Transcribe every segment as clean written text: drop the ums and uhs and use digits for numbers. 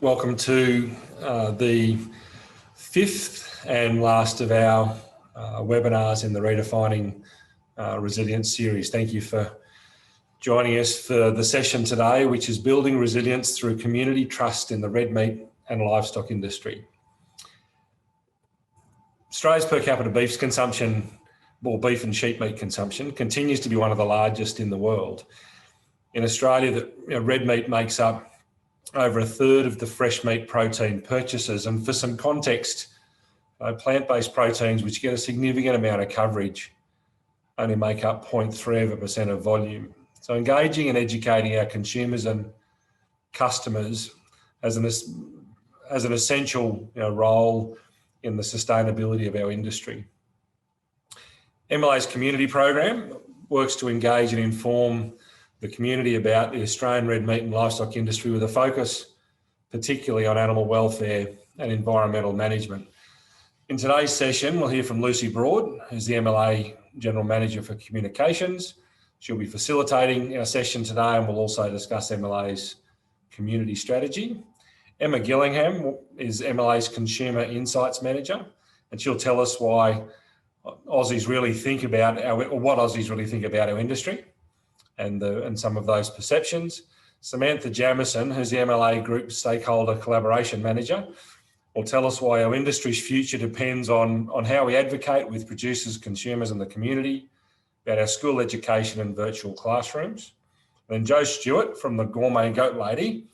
Welcome to the fifth and last of our webinars in the Redefining Resilience series. Thank you for joining us for the session today, which is building resilience through community trust in the red meat and livestock industry. Australia's per capita beef consumption, or beef and sheep meat consumption, continues to be one of the largest in the world. In Australia, red meat makes up over a third of the fresh meat protein purchases. And for some context, plant-based proteins, which get a significant amount of coverage, only make up 0.3% of volume. So engaging and educating our consumers and customers as an essential role in the sustainability of our industry. MLA's community program works to engage and inform the community about the Australian red meat and livestock industry with a focus particularly on animal welfare and environmental management. In today's session, we'll hear from Lucy Broad, who's the MLA General Manager for Communications. She'll be facilitating our session today, and we'll also discuss MLA's community strategy. Emma Gillingham is MLA's Consumer Insights Manager, and she'll tell us why Aussies really think about what Aussies really think about our industry and some of those perceptions. Samantha Jamieson, who's the MLA Group Stakeholder Collaboration Manager, will tell us why our industry's future depends on how we advocate with producers, consumers and the community about our school education and virtual classrooms. And then Jo Stewart from the Gourmet Goat Lady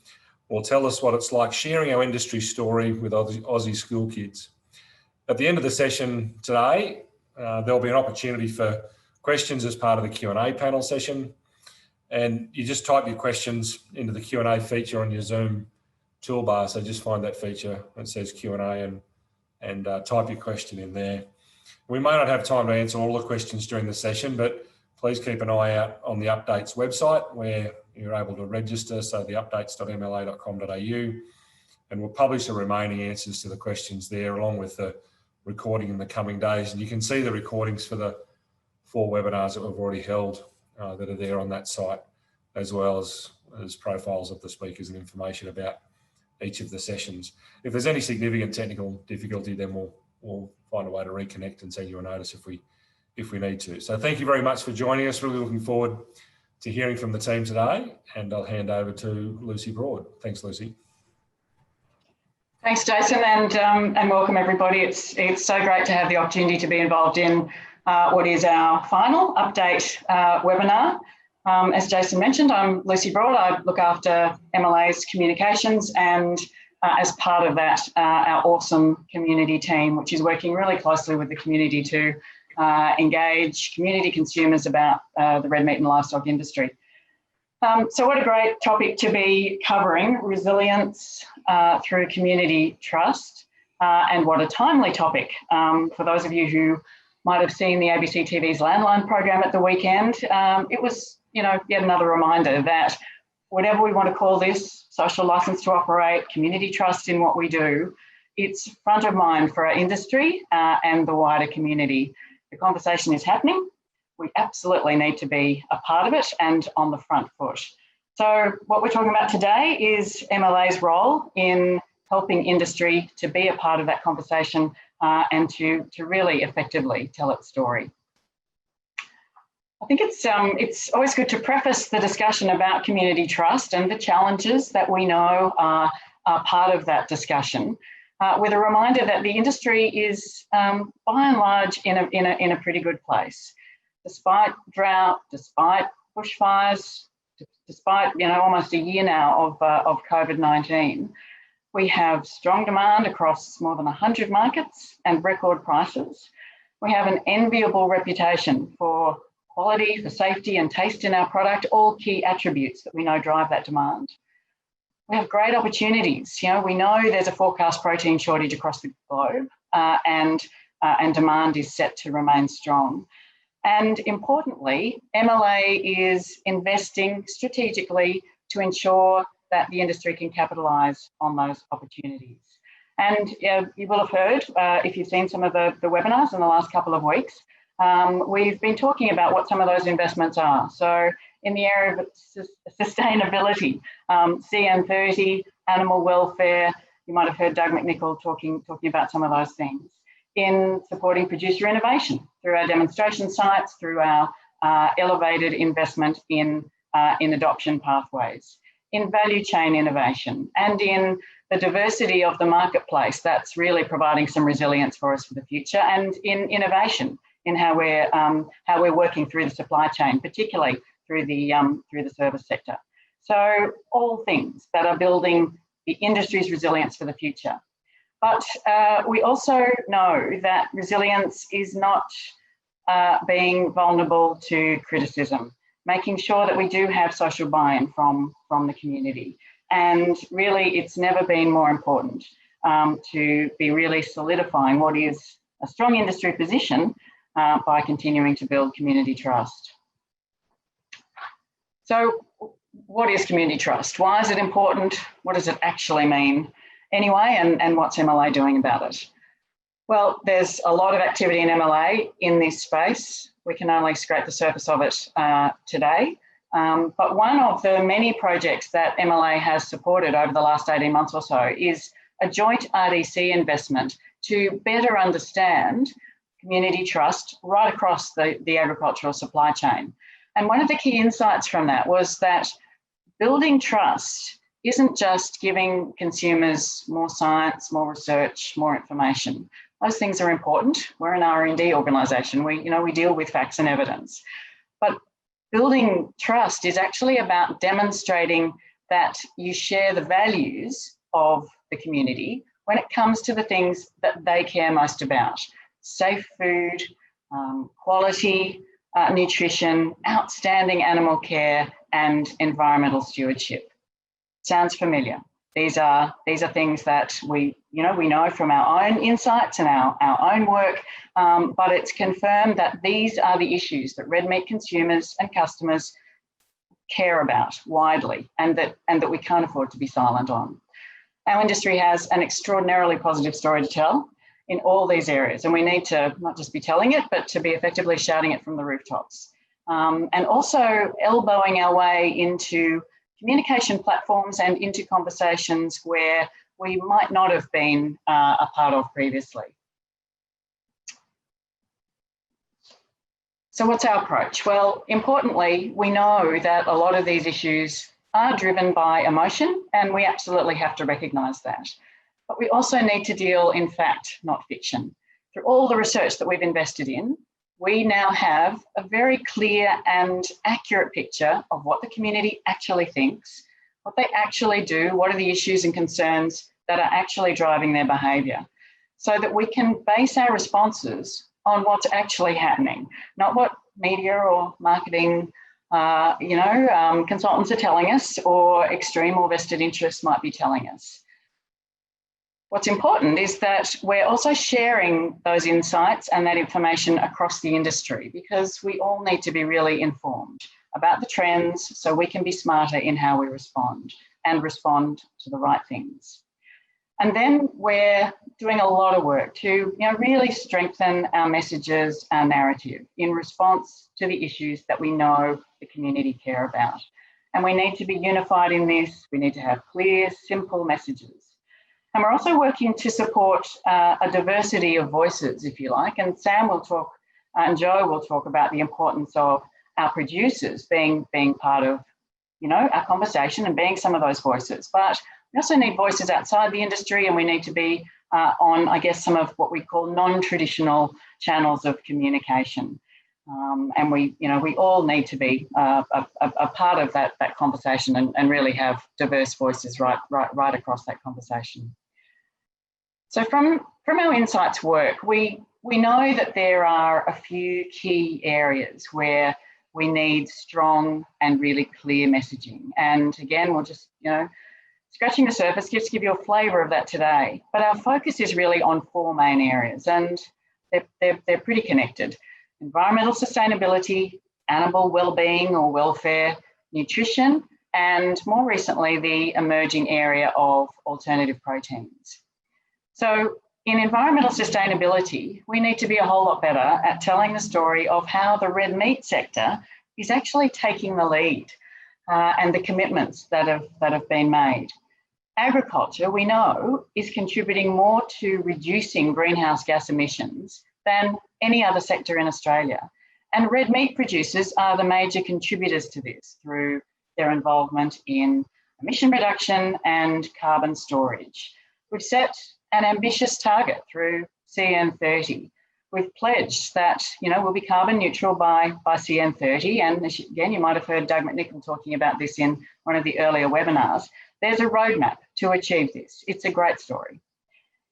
will tell us what it's like sharing our industry story with Aussie school kids. At the end of the session today, there'll be an opportunity for questions as part of the Q&A panel session. And you just type your questions into the Q&A feature on your Zoom toolbar. So just find that feature that says Q&A and type your question in there. We may not have time to answer all the questions during the session, but please keep an eye out on the updates website where you're able to register. So the updates.mla.com.au, and we'll publish the remaining answers to the questions there along with the recording in the coming days. And you can see the recordings for the 4 webinars that we've already held that are there on that site, as well as profiles of the speakers and information about each of the sessions. If there's any significant technical difficulty, then we'll find a way to reconnect and send you a notice if we need to. So thank you very much for joining us. Really looking forward to hearing from the team today, and I'll hand over to Lucy Broad. Thanks, Lucy. Thanks, Jason, and welcome everybody. It's so great to have the opportunity to be involved in what is our final update webinar. As Jason mentioned, I'm Lucy Broad. I look after MLA's communications, and as part of that, our awesome community team, which is working really closely with the community to engage community consumers about the red meat and livestock industry. So what a great topic to be covering, resilience through community trust, and what a timely topic. For those of you who might have seen the ABC TV's Landline program at the weekend, it was, yet another reminder that whatever we want to call this, social license to operate, community trust in what we do, it's front of mind for our industry and the wider community. The conversation is happening. We absolutely need to be a part of it and on the front foot. So what we're talking about today is MLA's role in helping industry to be a part of that conversation and to really effectively tell its story. I think it's always good to preface the discussion about community trust and the challenges that we know are part of that discussion with a reminder that the industry is by and large in a pretty good place. Despite drought, despite bushfires, despite almost a year now of COVID-19, we have strong demand across more than 100 markets and record prices. We have an enviable reputation for quality, for safety and taste in our product, all key attributes that we know drive that demand. We have great opportunities. We know there's a forecast protein shortage across the globe and demand is set to remain strong. And importantly, MLA is investing strategically to ensure that the industry can capitalise on those opportunities. And you will have heard, if you've seen some of the webinars in the last couple of weeks, we've been talking about what some of those investments are. So in the area of sustainability, CN30, animal welfare. You might have heard Doug McNichol talking about some of those things. In supporting producer innovation through our demonstration sites, through our elevated investment in adoption pathways, in value chain innovation, and in the diversity of the marketplace that's really providing some resilience for us for the future, and in innovation in how we're working through the supply chain, particularly through the service sector. So all things that are building the industry's resilience for the future. But we also know that resilience is not being vulnerable to criticism, making sure that we do have social buy-in from the community. And really, it's never been more important to be really solidifying what is a strong industry position by continuing to build community trust. So what is community trust? Why is it important? What does it actually mean anyway? And what's MLA doing about it? Well, there's a lot of activity in MLA in this space. We can only scrape the surface of it today. But one of the many projects that MLA has supported over the last 18 months or so is a joint RDC investment to better understand community trust right across the agricultural supply chain. And one of the key insights from that was that building trust isn't just giving consumers more science, more research, more information. Those things are important. We're an R&D organisation. We deal with facts and evidence. But building trust is actually about demonstrating that you share the values of the community when it comes to the things that they care most about. Safe food, quality nutrition, outstanding animal care, and environmental stewardship. Sounds familiar. These are things that we know from our own insights and our own work, but it's confirmed that these are the issues that red meat consumers and customers care about widely, and that we can't afford to be silent on. Our industry has an extraordinarily positive story to tell in all these areas, and we need to not just be telling it, but to be effectively shouting it from the rooftops, and also elbowing our way into communication platforms and into conversations where we might not have been a part of previously. So what's our approach? Well, importantly, we know that a lot of these issues are driven by emotion, and we absolutely have to recognise that. But we also need to deal in fact, not fiction. Through all the research that we've invested in, we now have a very clear and accurate picture of what the community actually thinks, what they actually do, what are the issues and concerns that are actually driving their behaviour, so that we can base our responses on what's actually happening, not what media or marketing consultants are telling us, or extreme or vested interests might be telling us. What's important is that we're also sharing those insights and that information across the industry, because we all need to be really informed about the trends so we can be smarter in how we respond and respond to the right things. And then we're doing a lot of work to really strengthen our messages, our narrative in response to the issues that we know the community care about. And we need to be unified in this. We need to have clear, simple messages. And we're also working to support a diversity of voices, if you like. And Sam will talk, and Joe will talk about the importance of our producers being part of, our conversation and being some of those voices. But we also need voices outside the industry, and we need to be on, I guess, some of what we call non-traditional channels of communication. And we all need to be a part of that conversation and really have diverse voices right across that conversation. So from our insights work, we know that there are a few key areas where we need strong and really clear messaging. And again, we'll just, scratching the surface, just give you a flavour of that today. But our focus is really on four main areas, and they're pretty connected. Environmental sustainability, animal wellbeing or welfare, nutrition, and more recently, the emerging area of alternative proteins. So in environmental sustainability, we need to be a whole lot better at telling the story of how the red meat sector is actually taking the lead and the commitments that have been made. Agriculture, we know, is contributing more to reducing greenhouse gas emissions than any other sector in Australia. And red meat producers are the major contributors to this through their involvement in emission reduction and carbon storage. We've set an ambitious target through CN30. We've pledged that, we'll be carbon neutral by CN30. And again, you might have heard Doug McNichol talking about this in one of the earlier webinars. There's a roadmap to achieve this. It's a great story.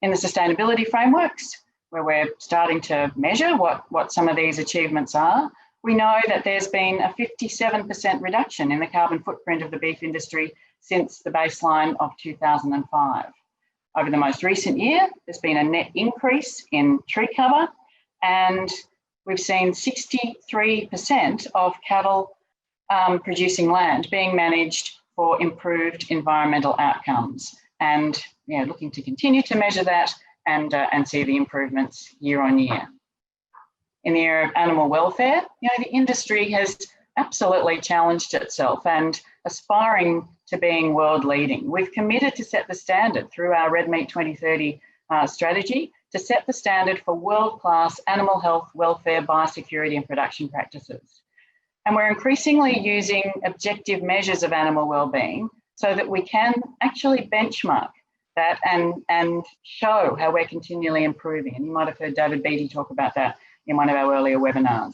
In the sustainability frameworks, where we're starting to measure what some of these achievements are, we know that there's been a 57% reduction in the carbon footprint of the beef industry since the baseline of 2005. Over the most recent year, there's been a net increase in tree cover, and we've seen 63% of cattle producing land being managed for improved environmental outcomes, and looking to continue to measure that and see the improvements year on year. In the area of animal welfare, the industry has absolutely challenged itself and aspiring to being world leading. We've committed to set the standard through our Red Meat 2030 strategy to set the standard for world-class animal health, welfare, biosecurity and production practices. And we're increasingly using objective measures of animal wellbeing so that we can actually benchmark that and show how we're continually improving. And you might have heard David Beattie talk about that in one of our earlier webinars.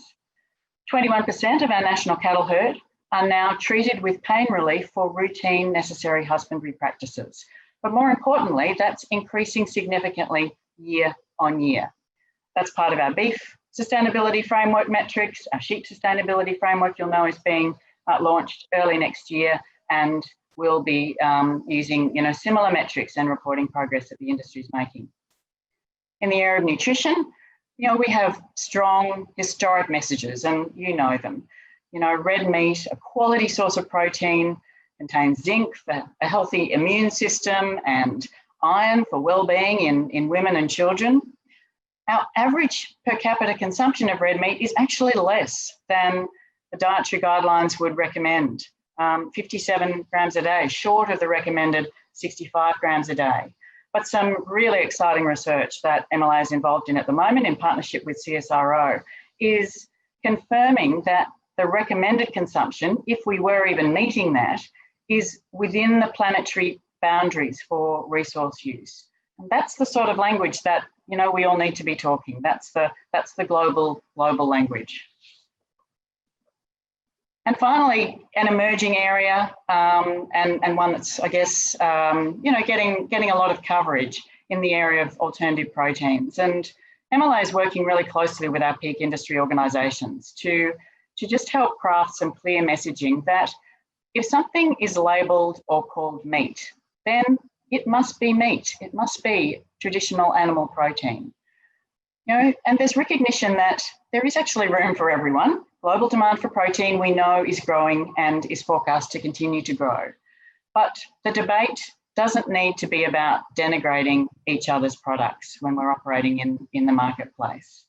21% of our national cattle herd are now treated with pain relief for routine necessary husbandry practices. But more importantly, that's increasing significantly year on year. That's part of our beef sustainability framework metrics. Our sheep sustainability framework, you'll know, is being launched early next year, and we'll be using similar metrics and reporting progress that the industry is making. In the area of nutrition, we have strong historic messages, and you know them. Red meat, a quality source of protein, contains zinc for a healthy immune system and iron for well-being in women and children. Our average per capita consumption of red meat is actually less than the dietary guidelines would recommend. 57 grams a day, short of the recommended 65 grams a day. But some really exciting research that MLA is involved in at the moment in partnership with CSIRO is confirming that the recommended consumption, if we were even meeting that, is within the planetary boundaries for resource use. And that's the sort of language that we all need to be talking. That's the global language. And finally, an emerging area and one that's, I guess, getting a lot of coverage in the area of alternative proteins. And MLA is working really closely with our peak industry organisations to just help craft some clear messaging that if something is labelled or called meat, then it must be meat. It must be traditional animal protein. And there's recognition that there is actually room for everyone. Global demand for protein, we know, is growing and is forecast to continue to grow. But the debate doesn't need to be about denigrating each other's products when we're operating in the marketplace.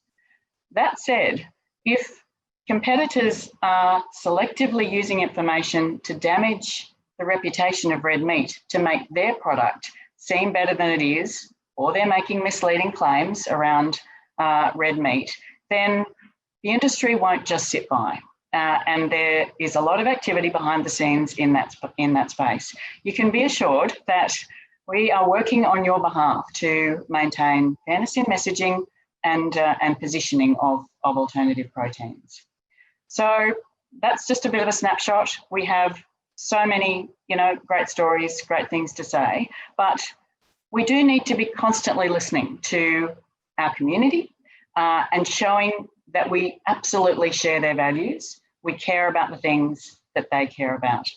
That said, if competitors are selectively using information to damage the reputation of red meat to make their product seem better than it is, or they're making misleading claims around red meat, then the industry won't just sit by. And there is a lot of activity behind the scenes in that space. You can be assured that we are working on your behalf to maintain fairness in messaging and positioning of alternative proteins. So that's just a bit of a snapshot. We have so many, great stories, great things to say, but we do need to be constantly listening to our community and showing that we absolutely share their values. We care about the things that they care about.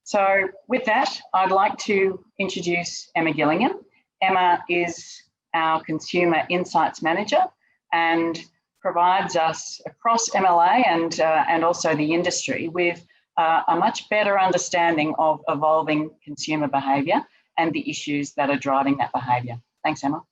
So with that, I'd like to introduce Emma Gillingham. Emma is our Consumer Insights Manager and provides us across MLA and also the industry with a much better understanding of evolving consumer behaviour and the issues that are driving that behaviour. Thanks, Emma.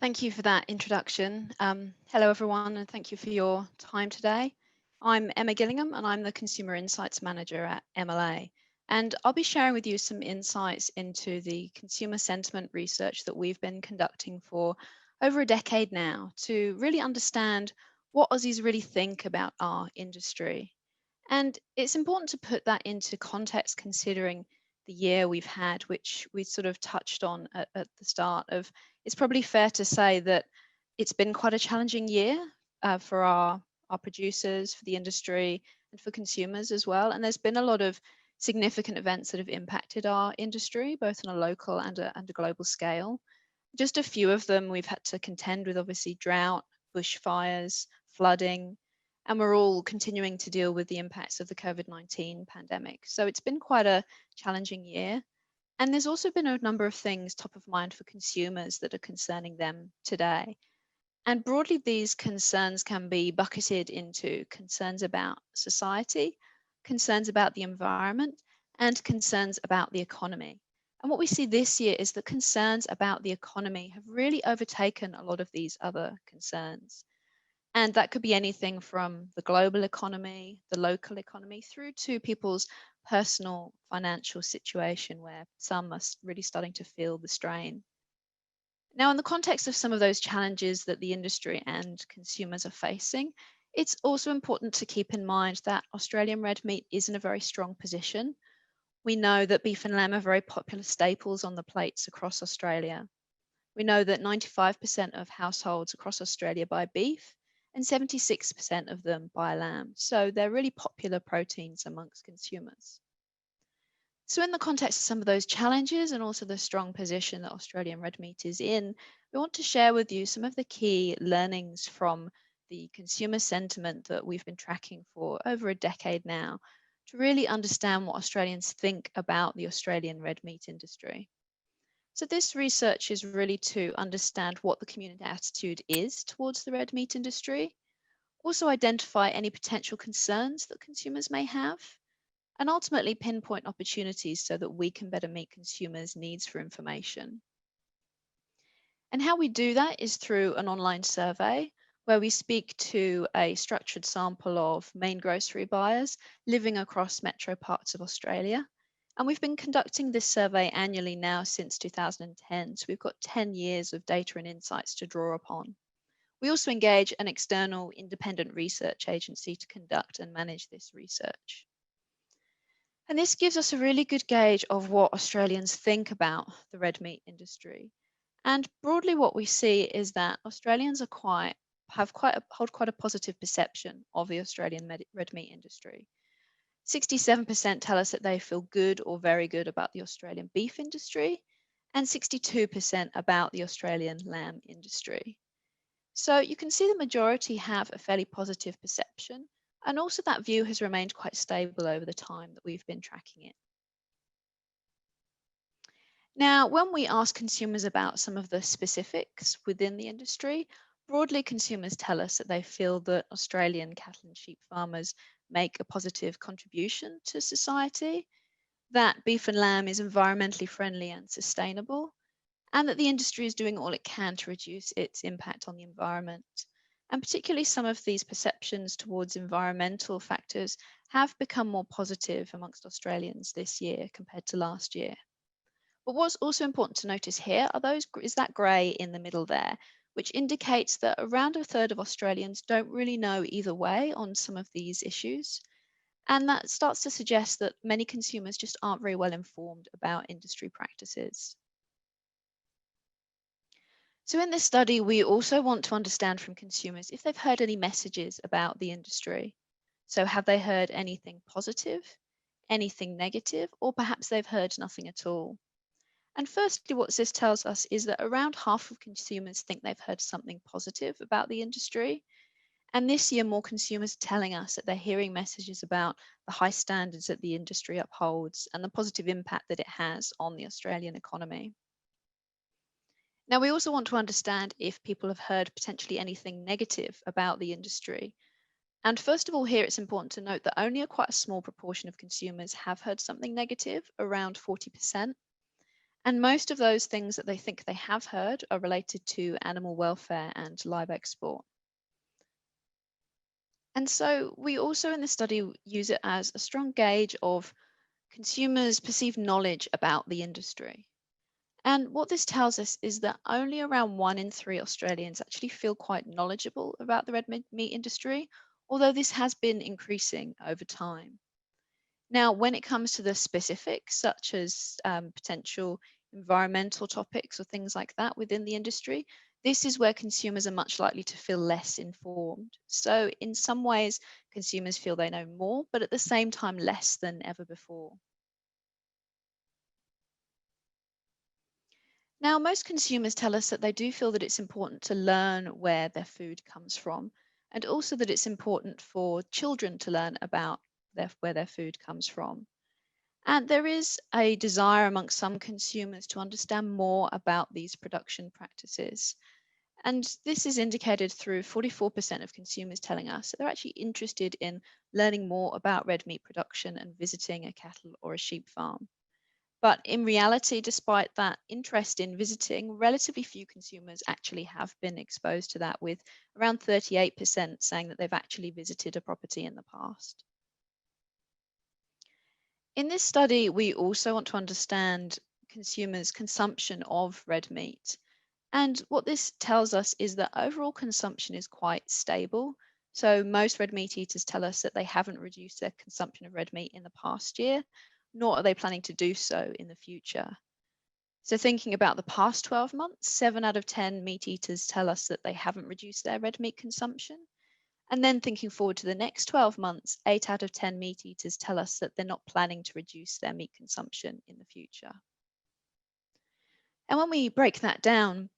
Thank you for that introduction. Hello, everyone, and thank you for your time today. I'm Emma Gillingham, and I'm the Consumer Insights Manager at MLA. And I'll be sharing with you some insights into the consumer sentiment research that we've been conducting for over a decade now to really understand what Aussies really think about our industry. And it's important to put that into context considering the year we've had, which we sort of touched on at the start of. It's probably fair to say that it's been quite a challenging year for our producers, for the industry, and for consumers as well. And there's been a lot of significant events that have impacted our industry, both on a local and a global scale. Just a few of them we've had to contend with, obviously, drought, bushfires, flooding, and we're all continuing to deal with the impacts of the COVID-19 pandemic. So it's been quite a challenging year. And there's also been a number of things top of mind for consumers that are concerning them today. And broadly, these concerns can be bucketed into concerns about society, concerns about the environment, and concerns about the economy. And what we see this year is that concerns about the economy have really overtaken a lot of these other concerns. And that could be anything from the global economy, the local economy, through to people's personal financial situation, where some are really starting to feel the strain. Now, in the context of some of those challenges that the industry and consumers are facing, it's also important to keep in mind that Australian red meat is in a very strong position. We know that beef and lamb are very popular staples on the plates across Australia. We know that 95% of households across Australia buy beef and 76% of them buy lamb. So they're really popular proteins amongst consumers. So in the context of some of those challenges and also the strong position that Australian red meat is in, we want to share with you some of the key learnings from the consumer sentiment that we've been tracking for over a decade now to really understand what Australians think about the Australian red meat industry. So this research is really to understand what the community attitude is towards the red meat industry, also identify any potential concerns that consumers may have, and ultimately pinpoint opportunities so that we can better meet consumers' needs for information. And how we do that is through an online survey where we speak to a structured sample of main grocery buyers living across metro parts of Australia. And we've been conducting this survey annually now since 2010. So we've got 10 years of data and insights to draw upon. We also engage an external independent research agency to conduct and manage this research. And this gives us a really good gauge of what Australians think about the red meat industry. And broadly, what we see is that Australians hold quite a positive perception of the Australian red meat industry. 67% tell us that they feel good or very good about the Australian beef industry, and 62% about the Australian lamb industry. So you can see the majority have a fairly positive perception, and also that view has remained quite stable over the time that we've been tracking it. Now, when we ask consumers about some of the specifics within the industry, broadly consumers tell us that they feel that Australian cattle and sheep farmers make a positive contribution to society, that beef and lamb is environmentally friendly and sustainable, and that the industry is doing all it can to reduce its impact on the environment. And particularly some of these perceptions towards environmental factors have become more positive amongst Australians this year compared to last year. But what's also important to notice here is that grey in the middle there, which indicates that around a third of Australians don't really know either way on some of these issues. And that starts to suggest that many consumers just aren't very well informed about industry practices. So in this study, we also want to understand from consumers if they've heard any messages about the industry. So have they heard anything positive, anything negative, or perhaps they've heard nothing at all? And firstly, what this tells us is that around half of consumers think they've heard something positive about the industry. And this year, more consumers are telling us that they're hearing messages about the high standards that the industry upholds and the positive impact that it has on the Australian economy. Now, we also want to understand if people have heard potentially anything negative about the industry. And first of all, here it's important to note that only quite a small proportion of consumers have heard something negative, around 40%. And most of those things that they think they have heard are related to animal welfare and live export. And so we also in the study use it as a strong gauge of consumers' perceived knowledge about the industry. And what this tells us is that only around 1 in 3 Australians actually feel quite knowledgeable about the red meat industry, although this has been increasing over time. Now, when it comes to the specifics, such as potential environmental topics or things like that within the industry, this is where consumers are much likely to feel less informed. So in some ways, consumers feel they know more, but at the same time, less than ever before. Now, most consumers tell us that they do feel that it's important to learn where their food comes from, and also that it's important for children to learn about where their food comes from. And there is a desire amongst some consumers to understand more about these production practices. And this is indicated through 44% of consumers telling us that they're actually interested in learning more about red meat production and visiting a cattle or a sheep farm. But in reality, despite that interest in visiting, relatively few consumers actually have been exposed to that, with around 38% saying that they've actually visited a property in the past. In this study, we also want to understand consumers' consumption of red meat. And what this tells us is that overall consumption is quite stable. So most red meat eaters tell us that they haven't reduced their consumption of red meat in the past year, nor are they planning to do so in the future. So thinking about the past 12 months, 7 out of 10 meat eaters tell us that they haven't reduced their red meat consumption. And then thinking forward to the next 12 months, 8 out of 10 meat eaters tell us that they're not planning to reduce their meat consumption in the future. And when we break that down,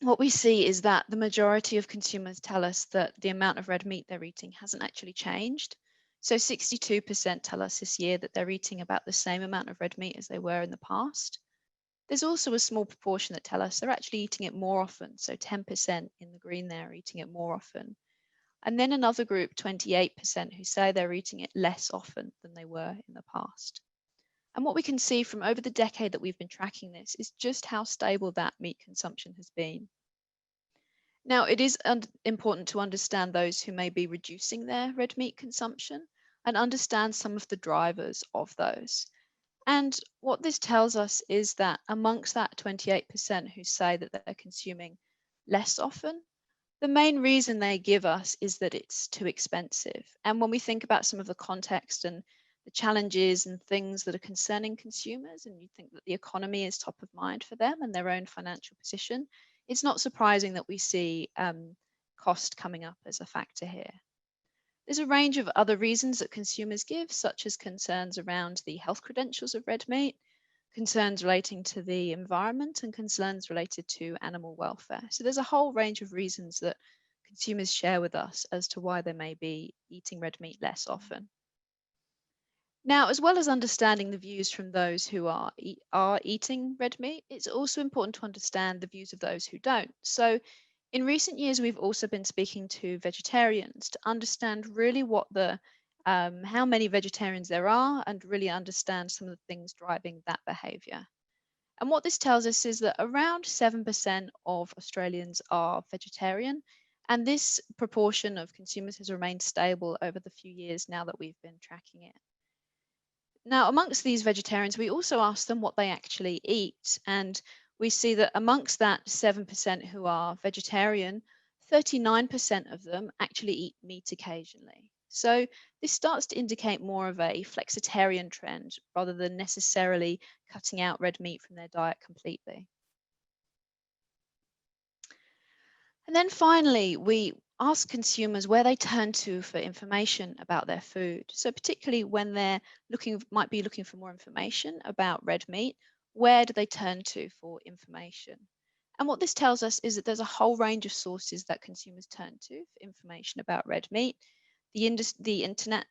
what we see is that the majority of consumers tell us that the amount of red meat they're eating hasn't actually changed. So 62% tell us this year that they're eating about the same amount of red meat as they were in the past. There's also a small proportion that tell us they're actually eating it more often. So 10% in the green there are eating it more often. And then another group, 28%, who say they're eating it less often than they were in the past. And what we can see from over the decade that we've been tracking this is just how stable that meat consumption has been. Now, it is important to understand those who may be reducing their red meat consumption and understand some of the drivers of those. And what this tells us is that amongst that 28% who say that they're consuming less often, the main reason they give us is that it's too expensive. And when we think about some of the context and the challenges and things that are concerning consumers, and you think that the economy is top of mind for them and their own financial position, it's not surprising that we see cost coming up as a factor here. There's a range of other reasons that consumers give, such as concerns around the health credentials of red meat, concerns relating to the environment, and concerns related to animal welfare. So there's a whole range of reasons that consumers share with us as to why they may be eating red meat less often. Now, as well as understanding the views from those who are eating red meat, it's also important to understand the views of those who don't. So in recent years, we've also been speaking to vegetarians to understand really what how many vegetarians there are and really understand some of the things driving that behaviour. And what this tells us is that around 7% of Australians are vegetarian, and this proportion of consumers has remained stable over the few years now that we've been tracking it. Now, amongst these vegetarians, we also asked them what they actually eat. And we see that amongst that 7% who are vegetarian, 39% of them actually eat meat occasionally. So this starts to indicate more of a flexitarian trend rather than necessarily cutting out red meat from their diet completely. And then finally, we ask consumers where they turn to for information about their food. So particularly when they're might be looking for more information about red meat, where do they turn to for information? And what this tells us is that there's a whole range of sources that consumers turn to for information about red meat. The internet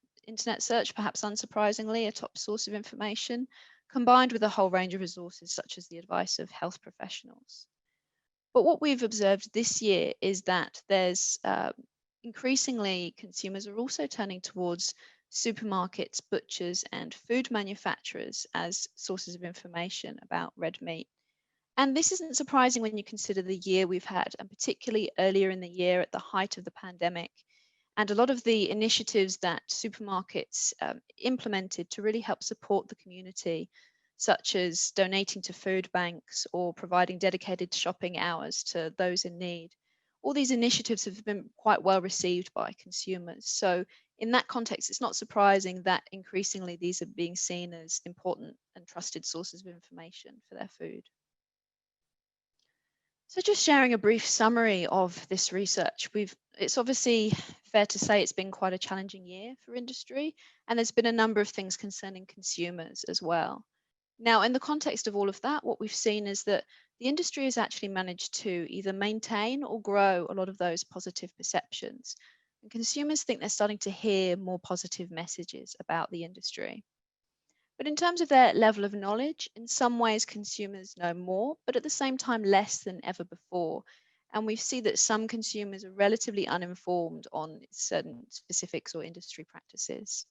search, perhaps unsurprisingly, a top source of information, combined with a whole range of resources such as the advice of health professionals. But what we've observed this year is that there's increasingly consumers are also turning towards supermarkets, butchers, and food manufacturers as sources of information about red meat. And this isn't surprising when you consider the year we've had, and particularly earlier in the year at the height of the pandemic. And a lot of the initiatives that supermarkets implemented to really help support the community, such as donating to food banks or providing dedicated shopping hours to those in need. All these initiatives have been quite well received by consumers. So in that context, it's not surprising that increasingly these are being seen as important and trusted sources of information for their food. So just sharing a brief summary of this research, it's obviously fair to say it's been quite a challenging year for industry, and there's been a number of things concerning consumers as well. Now, in the context of all of that, what we've seen is that the industry has actually managed to either maintain or grow a lot of those positive perceptions. And consumers think they're starting to hear more positive messages about the industry. But in terms of their level of knowledge, in some ways consumers know more, but at the same time less than ever before. And we see that some consumers are relatively uninformed on certain specifics or industry practices.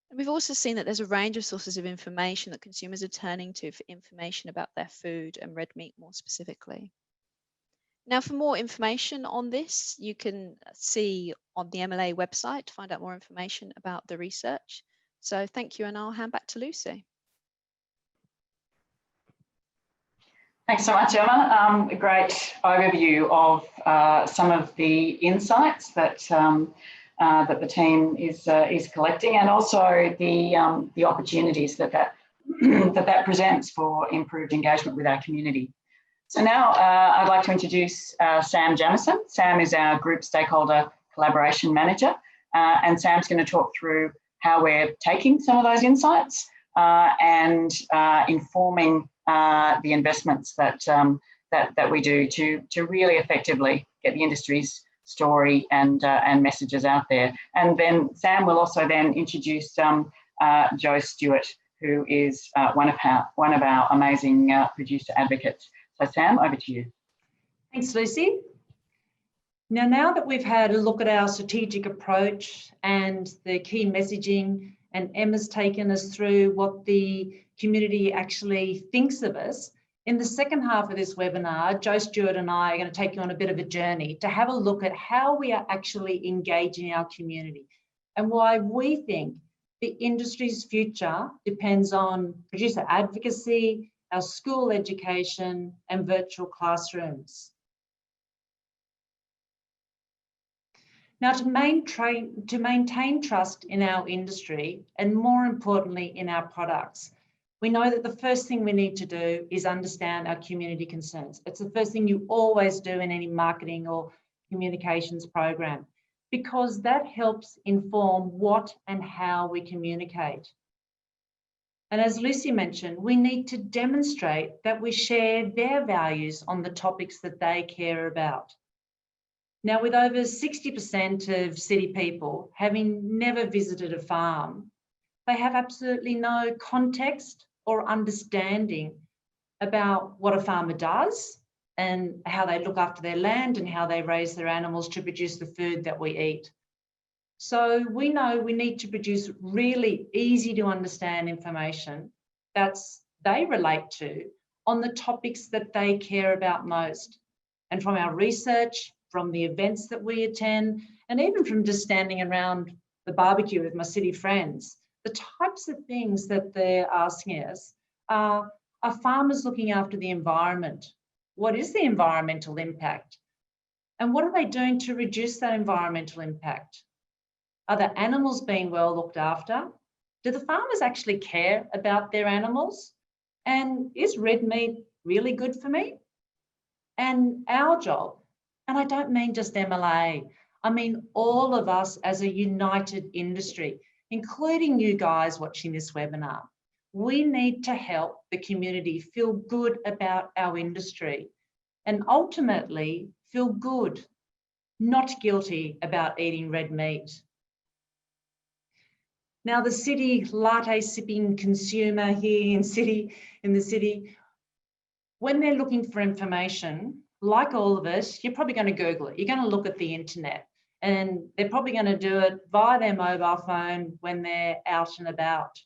And we've also seen that there's a range of sources of information that consumers are turning to for information about their food and red meat more specifically. Now, for more information on this, you can see on the MLA website to find out more information about the research. So thank you, and I'll hand back to Lucy. Thanks so much, Emma. A great overview of some of the insights that that the team is collecting, and also the opportunities that presents for improved engagement with our community. So now I'd like to introduce Sam Jamieson. Sam is our Group Stakeholder Collaboration Manager, and Sam's going to talk through how we're taking some of those insights and informing the investments that we do to really effectively get the industry's story and messages out there. And then Sam will also then introduce Jo Stewart, who is one of our amazing producer advocates. So Sam, over to you. Thanks, Lucy. Now that we've had a look at our strategic approach and the key messaging, and Emma's taken us through what the community actually thinks of us, in the second half of this webinar, Jo Stewart and I are going to take you on a bit of a journey to have a look at how we are actually engaging our community and why we think the industry's future depends on producer advocacy, our school education, and virtual classrooms. Now, to maintain trust in our industry, and more importantly, in our products, we know that the first thing we need to do is understand our community concerns. It's the first thing you always do in any marketing or communications program, because that helps inform what and how we communicate. And as Lucy mentioned, we need to demonstrate that we share their values on the topics that they care about. Now, with over 60% of city people having never visited a farm, they have absolutely no context or understanding about what a farmer does and how they look after their land and how they raise their animals to produce the food that we eat. So we know we need to produce really easy to understand information that they relate to on the topics that they care about most. And from our research, from the events that we attend, and even from just standing around the barbecue with my city friends, the types of things that they're asking us are farmers looking after the environment? What is the environmental impact? And what are they doing to reduce that environmental impact? Are the animals being well looked after? Do the farmers actually care about their animals? And is red meat really good for me? And our job, and I don't mean just MLA, I mean all of us as a united industry, including you guys watching this webinar. We need to help the community feel good about our industry and ultimately feel good, not guilty about eating red meat. Now, the city latte sipping consumer here in the city, when they're looking for information, like all of us, you're probably going to Google it. You're going to look at the internet, and they're probably going to do it via their mobile phone when they're out and about.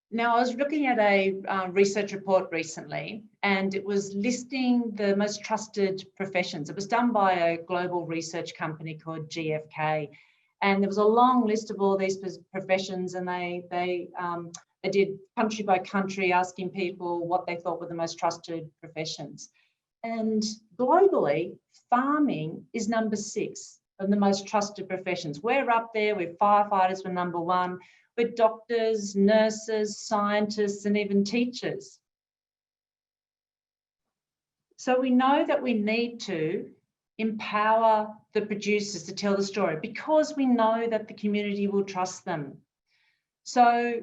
Now, I was looking at a research report recently, and it was listing the most trusted professions. It was done by a global research company called GfK, and there was a long list of all these professions, and they did country by country, asking people what they thought were the most trusted professions. And globally, farming is number 6 of the most trusted professions. We're up there with firefighters were number 1, with doctors, nurses, scientists, and even teachers. So we know that we need to empower the producers to tell the story, because we know that the community will trust them. So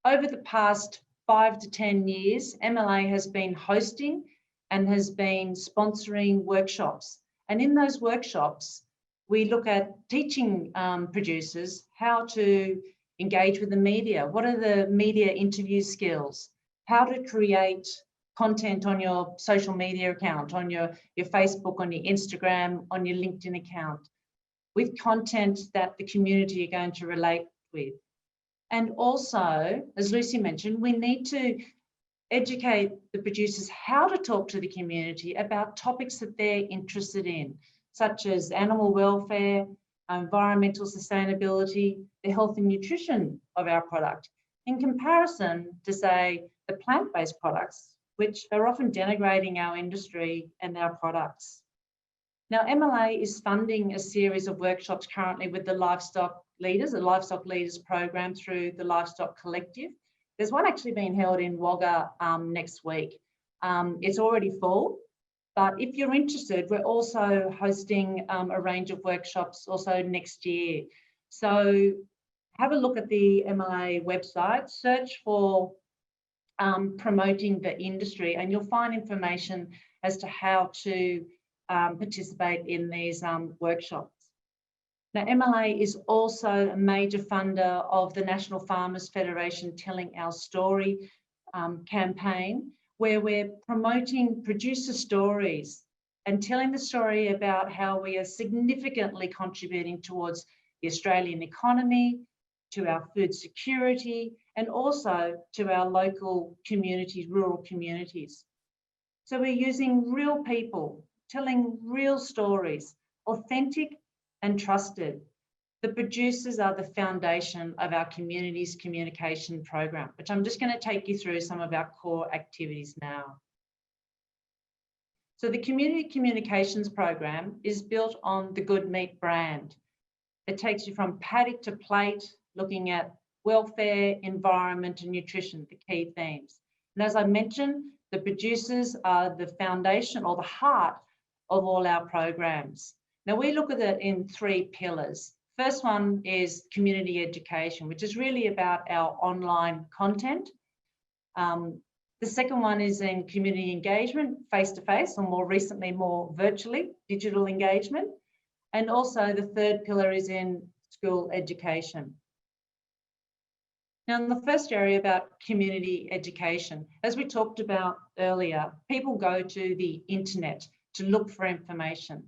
over the past 5 to 10 years, MLA has been hosting and has been sponsoring workshops. And in those workshops, we look at teaching producers how to engage with the media. What are the media interview skills? How to create content on your social media account, on your Facebook, on your Instagram, on your LinkedIn account, with content that the community are going to relate with. And also, as Lucy mentioned, we need to educate the producers how to talk to the community about topics that they're interested in, such as animal welfare, environmental sustainability, the health and nutrition of our product, in comparison to, say, the plant-based products, which are often denigrating our industry and our products. Now, MLA is funding a series of workshops currently with the livestock leaders program through the Livestock Collective. There's one actually being held in Wagga next week. It's already full, but if you're interested, we're also hosting a range of workshops also next year. So have a look at the MLA website, search for promoting the industry, and you'll find information as to how to participate in these workshops. Now, MLA is also a major funder of the National Farmers Federation Telling Our Story campaign, where we're promoting producer stories and telling the story about how we are significantly contributing towards the Australian economy, to our food security, and also to our local communities, rural communities. So we're using real people, telling real stories, authentic and trusted. The producers are the foundation of our community's communication program, which I'm just going to take you through some of our core activities now. So the community communications program is built on the Good Meat brand. It takes you from paddock to plate, looking at welfare, environment, and nutrition, the key themes. And as I mentioned, the producers are the foundation or the heart of all our programs. Now, we look at it in 3 pillars. First one is community education, which is really about our online content. The second one is in community engagement, face-to-face, or more recently, more virtually, digital engagement. And also the third pillar is in school education. Now, in the first area about community education, as we talked about earlier, people go to the internet to look for information.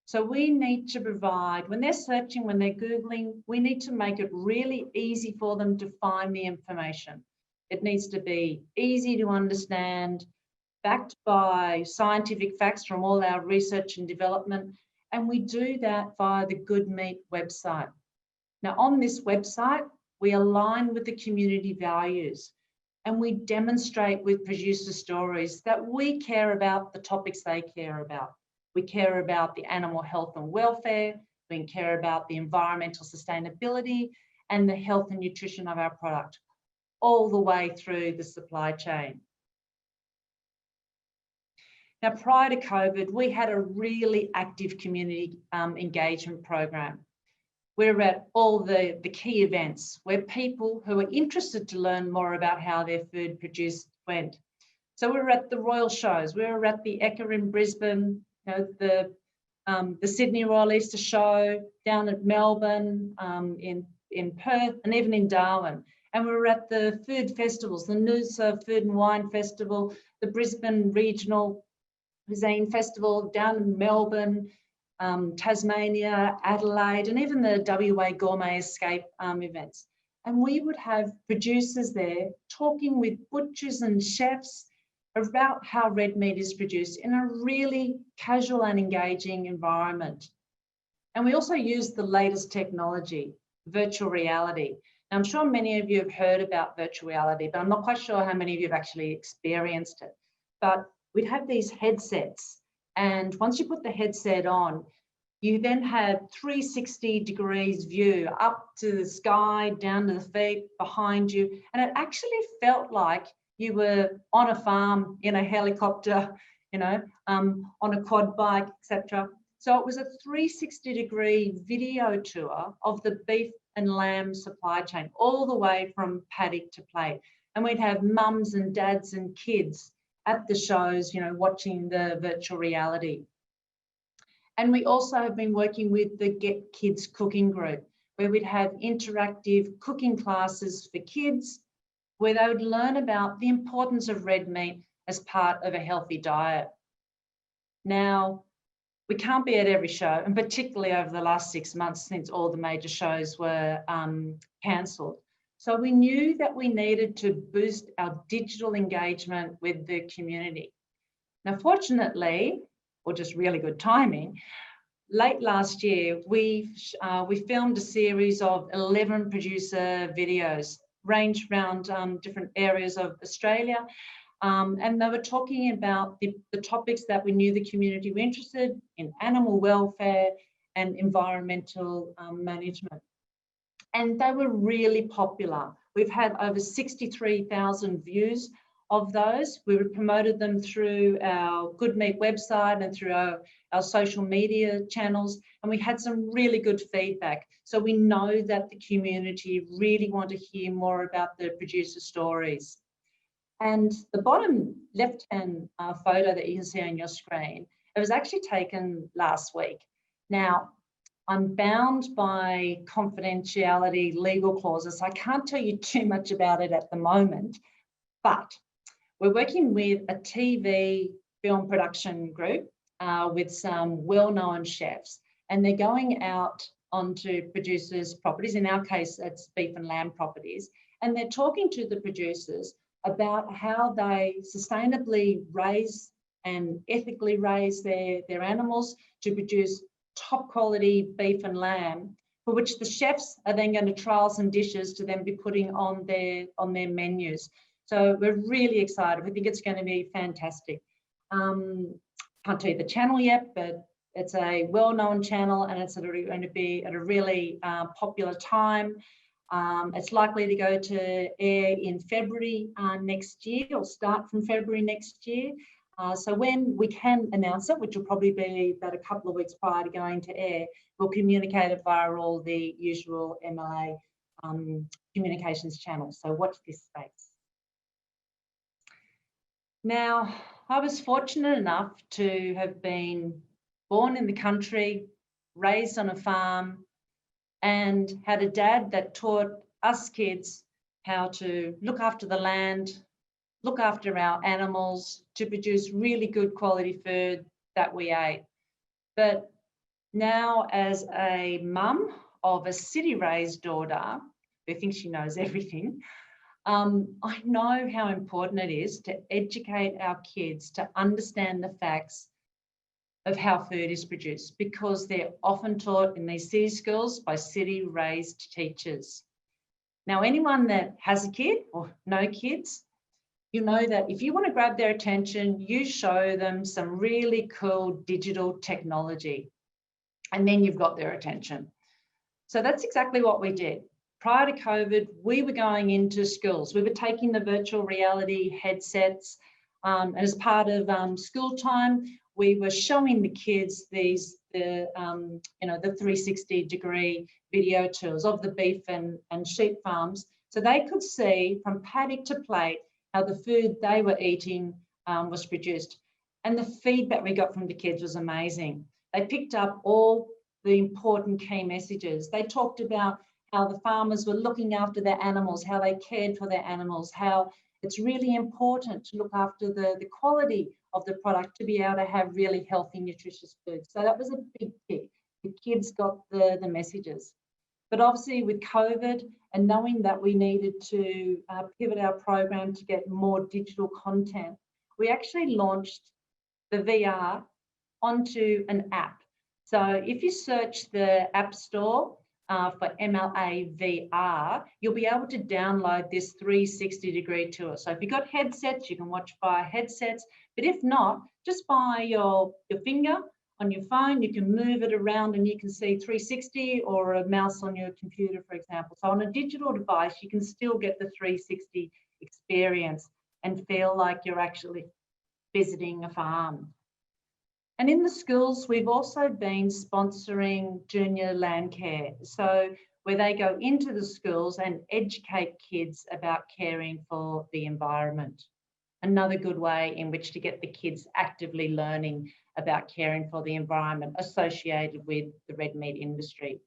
So we need to provide, when they're searching, when they're Googling, we need to make it really easy for them to find the information. It needs to be easy to understand, backed by scientific facts from all our research and development, and we do that via the Good Meat website. Now, on this website, we align with the community values, and we demonstrate with producer stories that we care about the topics they care about. We care about the animal health and welfare, we care about the environmental sustainability and the health and nutrition of our product, all the way through the supply chain. Now, prior to COVID, we had a really active community engagement program. We're at all the key events where people who are interested to learn more about how their food produced went. So we were at the Royal Shows, we were at the Ekka in Brisbane, you know, the Sydney Royal Easter Show, down at Melbourne, in Perth, and even in Darwin. And we were at the food festivals, the Noosa Food and Wine Festival, the Brisbane Regional Cuisine Festival, down in Melbourne, Tasmania, Adelaide, and even the WA Gourmet Escape events. And we would have producers there talking with butchers and chefs about how red meat is produced in a really casual and engaging environment. And we also used the latest technology, virtual reality. Now, I'm sure many of you have heard about virtual reality, but I'm not quite sure how many of you have actually experienced it. But we'd have these headsets, and once you put the headset on, you then have 360 degrees view up to the sky, down to the feet, behind you. And it actually felt like you were on a farm, in a helicopter, you know, on a quad bike, etc. So it was a 360-degree video tour of the beef and lamb supply chain, all the way from paddock to plate. And we'd have mums and dads and kids at the shows, you know, watching the virtual reality. And we also have been working with the Get Kids Cooking Group, where we'd have interactive cooking classes for kids, where they would learn about the importance of red meat as part of a healthy diet. Now, we can't be at every show, and particularly over the last 6 months since all the major shows were cancelled. So we knew that we needed to boost our digital engagement with the community. Now, fortunately, or just really good timing, late last year, we filmed a series of 11 producer videos, ranged around different areas of Australia. And they were talking about the topics that we knew the community were interested in: animal welfare and environmental management. And they were really popular. We've had over 63,000 views of those. We promoted them through our Good Meat website and through our social media channels, and we had some really good feedback. So we know that the community really want to hear more about the producer stories. And the bottom left-hand photo that you can see on your screen, it was actually taken last week. Now, I'm bound by confidentiality legal clauses, so I can't tell you too much about it at the moment, but we're working with a TV film production group with some well-known chefs, and they're going out onto producers' properties. In our case, it's beef and lamb properties, and they're talking to the producers about how they sustainably raise and ethically raise their animals to produce top quality beef and lamb, for which the chefs are then going to trial some dishes to then be putting on their menus. So we're really excited. We think it's going to be fantastic. Can't tell you the channel yet, but it's a well-known channel, and it's going to be at a really popular time. It's likely to go to air in February next year, or start from February next year. So when we can announce it, which will probably be about a couple of weeks prior to going to air, we'll communicate it via all the usual MLA communications channels. So watch this space. Now, I was fortunate enough to have been born in the country, raised on a farm, and had a dad that taught us kids how to look after the land, look after our animals, to produce really good quality food that we ate. But now, as a mum of a city-raised daughter who thinks she knows everything, I know how important it is to educate our kids to understand the facts of how food is produced, because they're often taught in these city schools by city-raised teachers. Now, anyone that has a kid or no kids, you know that if you want to grab their attention, you show them some really cool digital technology, and then you've got their attention. So that's exactly what we did. Prior to COVID, we were going into schools. We were taking the virtual reality headsets, and as part of school time, we were showing the kids the 360-degree video tours of the beef and sheep farms, so they could see from paddock to plate how the food they were eating was produced. And the feedback we got from the kids was amazing. They picked up all the important key messages. They talked about how the farmers were looking after their animals, how they cared for their animals, how it's really important to look after the quality of the product to be able to have really healthy, nutritious food. So that was a big tick. The kids got the messages. But obviously with COVID and knowing that we needed to pivot our program to get more digital content, we actually launched the VR onto an app. So if you search the App Store for MLA VR, you'll be able to download this 360-degree tour. So if you've got headsets, you can watch via headsets, but if not, just by your finger on your phone, you can move it around and you can see 360, or a mouse on your computer, for example. So on a digital device, you can still get the 360 experience and feel like you're actually visiting a farm. And in the schools, we've also been sponsoring junior land care. So where they go into the schools and educate kids about caring for the environment. Another good way in which to get the kids actively learning about caring for the environment associated with the red meat industry.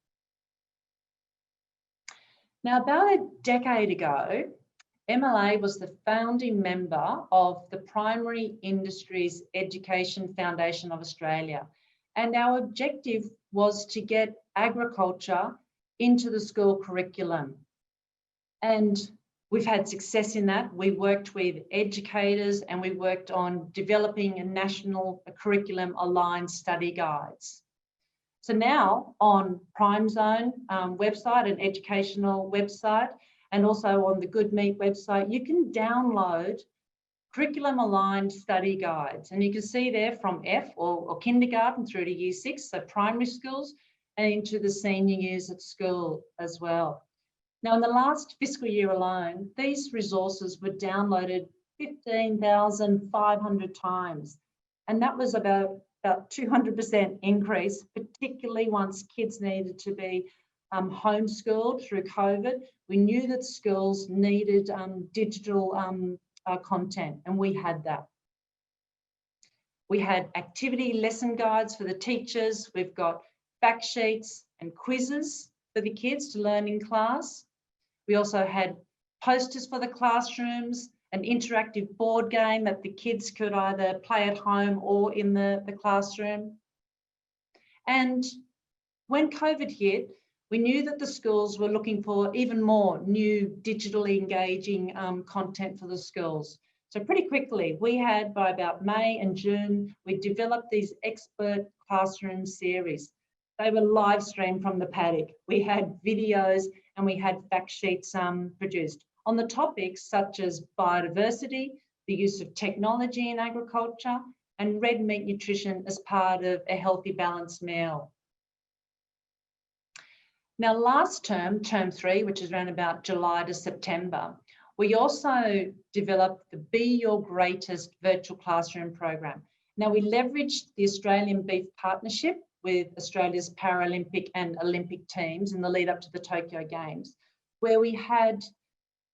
Now, about a decade ago, MLA was the founding member of the Primary Industries Education Foundation of Australia. And our objective was to get agriculture into the school curriculum. And we've had success in that. We worked with educators and we worked on developing a national curriculum aligned study guides. So now on Prime Zone website, an educational website, and also on the Good Meat website, you can download curriculum aligned study guides. And you can see there from F or kindergarten through to year 6, so primary schools, and into the senior years at school as well. Now, in the last fiscal year alone, these resources were downloaded 15,500 times. And that was about 200% increase, particularly once kids needed to be homeschooled through COVID. We knew that schools needed digital content, and we had that. We had activity lesson guides for the teachers. We've got fact sheets and quizzes for the kids to learn in class. We also had posters for the classrooms, an interactive board game that the kids could either play at home or in the classroom. And when COVID hit, we knew that the schools were looking for even more new digitally engaging content for the schools. So pretty quickly, we had by about May and June, we developed these expert classroom series. They were live streamed from the paddock. We had videos and we had fact sheets produced on the topics such as biodiversity, the use of technology in agriculture, and red meat nutrition as part of a healthy balanced meal. Now, last term, term 3, which is around about July to September, we also developed the Be Your Greatest virtual classroom program. Now, we leveraged the Australian Beef Partnership with Australia's Paralympic and Olympic teams in the lead up to the Tokyo Games, where we had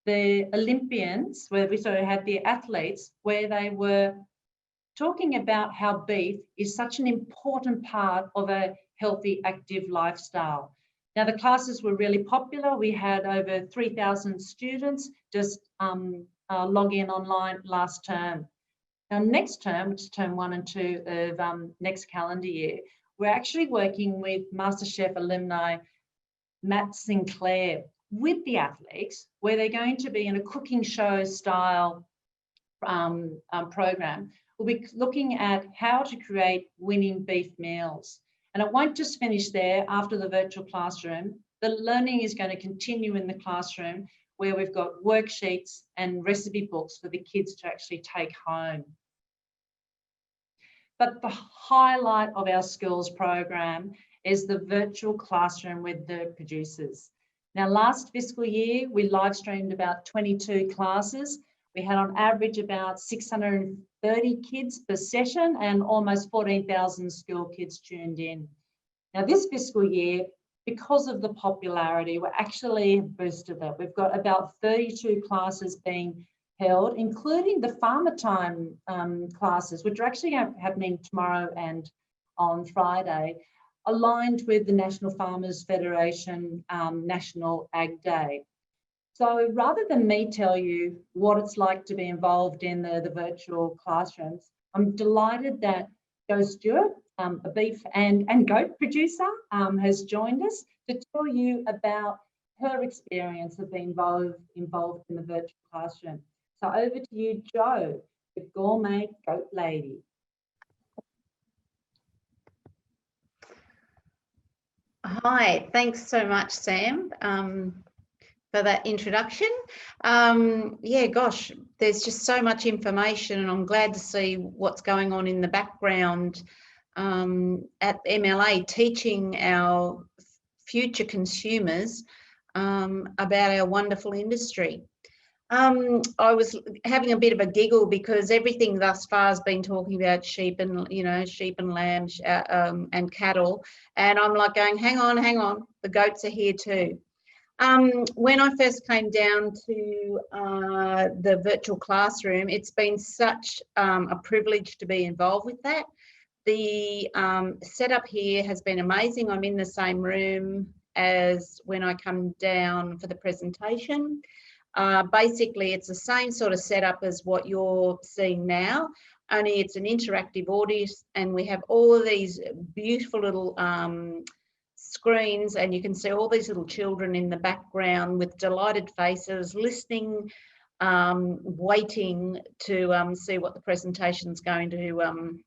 the Olympians, where we sort of had the athletes, where they were talking about how beef is such an important part of a healthy, active lifestyle. Now, the classes were really popular. We had over 3,000 students just log in online last term. Now, next term, which is term 1 and 2 of next calendar year, we're actually working with MasterChef alumni Matt Sinclair with the athletes, where they're going to be in a cooking show style program. We'll be looking at how to create winning beef meals. And it won't just finish there after the virtual classroom. The learning is going to continue in the classroom, where we've got worksheets and recipe books for the kids to actually take home. But the highlight of our schools program is the virtual classroom with the producers. Now, last fiscal year, we live streamed about 22 classes. We had on average about 630 kids per session and almost 14,000 school kids tuned in. Now, this fiscal year, because of the popularity, we're actually boosted that. We've got about 32 classes being held, including the Farmer Time classes, which are actually happening tomorrow and on Friday, aligned with the National Farmers Federation National Ag Day. So rather than me tell you what it's like to be involved in the virtual classrooms, I'm delighted that Stewart, a beef and goat producer, has joined us to tell you about her experience of being involved in the virtual classroom. So over to you, Jo, the Gourmet Goat Lady. Hi, thanks so much, Sam, for that introduction. Yeah, gosh, there's just so much information, and I'm glad to see what's going on in the background at MLA, teaching our future consumers about our wonderful industry. I was having a bit of a giggle because everything thus far has been talking about sheep and, sheep and lambs and cattle. And I'm like going, hang on, the goats are here too. When I first came down to the virtual classroom, it's been such a privilege to be involved with that. The setup here has been amazing. I'm in the same room as when I come down for the presentation. Basically, it's the same sort of setup as what you're seeing now, only it's an interactive audience, and we have all of these beautiful little screens, and you can see all these little children in the background with delighted faces, listening, waiting to see what the presentation's going to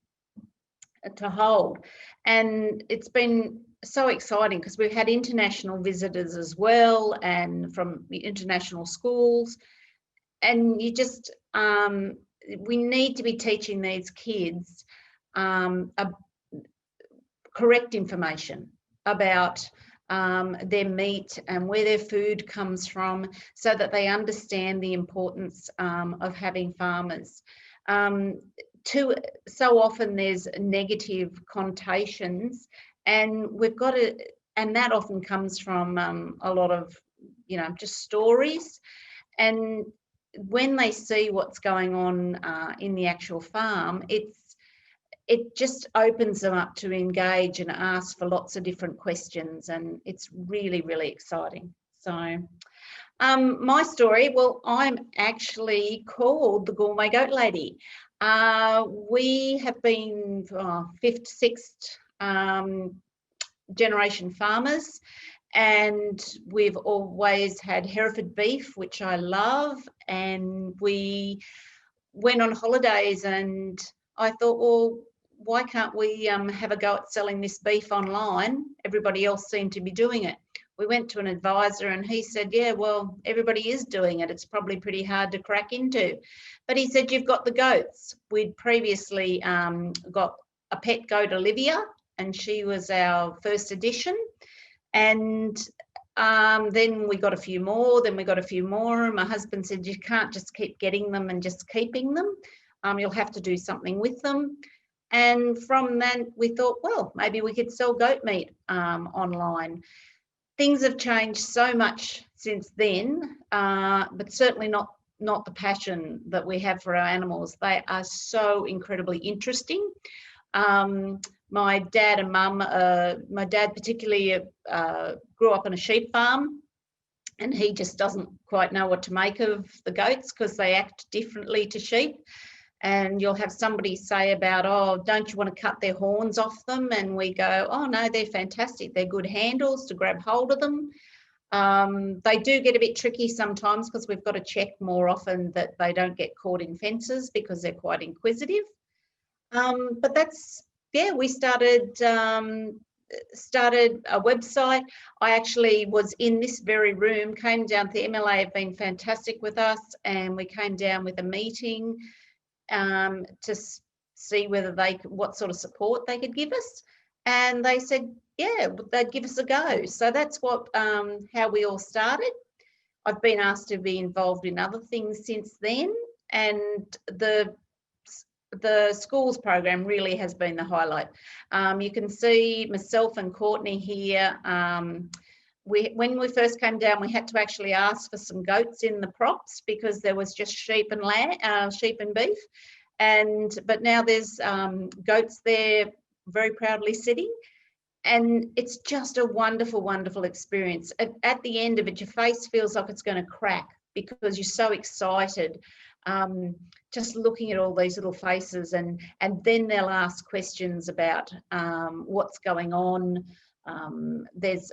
hold. And it's been so exciting because we've had international visitors as well, and from the international schools, and you just we need to be teaching these kids correct information about their meat and where their food comes from, so that they understand the importance of having farmers. So often there's negative connotations, and we've got to, and that often comes from a lot of, just stories. And when they see what's going on in the actual farm, it just opens them up to engage and ask for lots of different questions, and it's really, really exciting. So my story, well, I'm actually called the Gourmet Goat Lady. We have been fifth, sixth generation farmers, and we've always had Hereford beef, which I love. And we went on holidays, and I thought, well, why can't we have a go at selling this beef online? Everybody else seemed to be doing it. We went to an advisor, and he said, yeah, well, everybody is doing it. It's probably pretty hard to crack into. But he said, you've got the goats. We'd previously got a pet goat, Olivia, and she was our first edition. And then we got a few more, And my husband said, you can't just keep getting them and just keeping them. You'll have to do something with them. And from that, we thought, well, maybe we could sell goat meat online. Things have changed so much since then, but certainly not the passion that we have for our animals. They are so incredibly interesting. My dad and mum, my dad particularly grew up on a sheep farm, and he just doesn't quite know what to make of the goats because they act differently to sheep. And you'll have somebody say about, oh, don't you want to cut their horns off them? And we go, oh, no, they're fantastic. They're good handles to grab hold of them. They do get a bit tricky sometimes because we've got to check more often that they don't get caught in fences because they're quite inquisitive. But that's, yeah, we started a website. I actually was in this very room, came down to MLA, have been fantastic with us, and we came down with a meeting to see whether what sort of support they could give us, and they said yeah, they'd give us a go. So that's what how we all started. I've been asked to be involved in other things since then, and the schools program really has been the highlight. You can see myself and Courtney here. When we first came down, we had to actually ask for some goats in the props because there was just sheep and beef. But now there's goats there very proudly sitting. And it's just a wonderful, wonderful experience. At the end of it, your face feels like it's going to crack because you're so excited just looking at all these little faces, and then they'll ask questions about what's going on. There's